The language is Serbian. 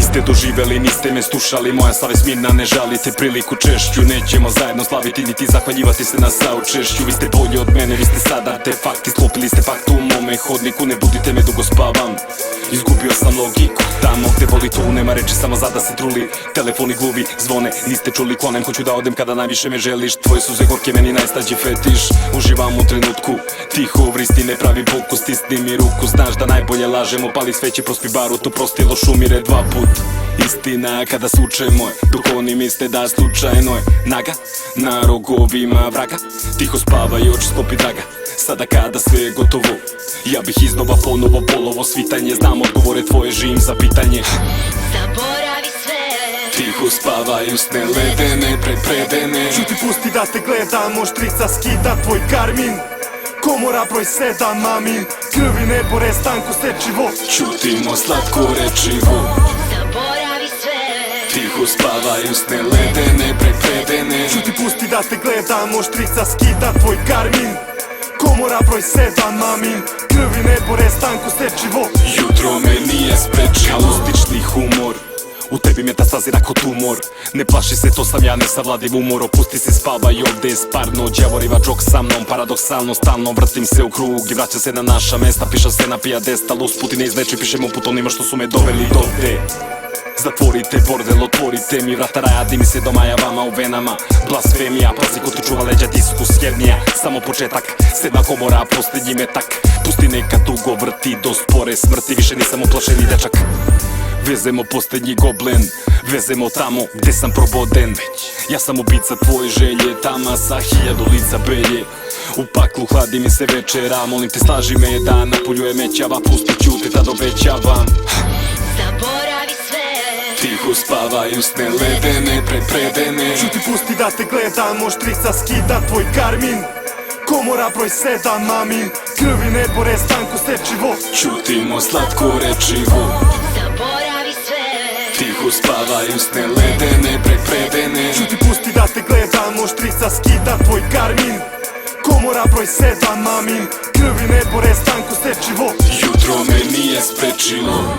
niste doživeli, niste me slušali, moja savest mirna, ne žalite priliku češću. Nećemo zajedno slaviti niti zahvaljivati se na saučešću. Vi ste bolji od mene, vi ste sad artefakti, sklopili ste fakt u mome hodniku. Ne budite me, dugo spavam, izgubio sam logiku. Tamo gde voli tu nema reči, samo zada se truli. Telefoni gluvi, zvone, niste čuli, klonem, hoću da odem kada najviše me želiš. Tvoje suze gorke, meni najstađi fetiš. Uživam u trenutku, tiho vristi, ne pravi buku. Stisni mi ruku, znaš da najbolje lažemo. Pali sveće, prospi barutu, prosti loš umire dva put. Istina kada suče moj, dok oni misle da slučajno je naga na rogovima vraga. Tiho spavaju, oči sklopi draga. Sada kada sve je gotovo, ja bih iznova ponovo polovo svitanje. Znam odgovore tvoje, živim za pitanje. Zaboravi sve. Tiho spavaju sne ledene, prepredene. Čuti, pusti da te gledam, oštrica skida tvoj karmin. Komora broj 7, mamin. Krvi nebo, restanku stečivo. Čutimo slatko rečivo. Zaboravi sve. Tiho spavaju sne ledene, prepredene. Čuti, pusti da te gledam, oštrica skida tvoj karmin. Komora broj 7, mamin. Krvi nebo, restanku stečivo. Jutro me nije sprečilo. Kalustični humor, u tebi metastazira ko tumor. Ne plaši se, to sam ja, ne savladim umor. Opusti se, spavaj, ovde je sparno. Đavoriva džok sa mnom, paradoksalno, stalno vrtim se u krug i vraćam se na naša mesta. Pišam se na pijadestal, usput i ne izneči, pišem uput onima što su me doveli dovde. Zatvorite bordel, otvorite mi vrata raja, dimi se do maja vama u venama. Blasfemija, pazi ko ti čuva leđa, diskus jernija. Samo početak, 7 komora, poslednji metak. Pusti neka dugo vrti do spore smrti, više nisam uplašeni dečak. Vezemo poslednji goblen, vezemo tamo gde sam proboden. Ja sam ubica tvoje želje, tama sa 1000 lica belje. U paklu hladi mi se večera, molim te slaži me da napuljuje mećava. Pustit ću te, tad obećavam. Zaboravi sve. Tiho spavaju sne ledene, prepredene. Čuti, pusti da te gledam, oštrica skida tvoj karmin. Komora broj 7, mamin. Krvi nebo, restanku stečivo. Čutimo slatko rečivo. Zaboravi sve. Tiho spavaju sne ledene, prepredene. Čuti, pusti da te gledam, oštrica skida tvoj karmin. Komora broj 7, mamin. Krvi nebo, restanku stečivo. Jutro me nije sprečilo.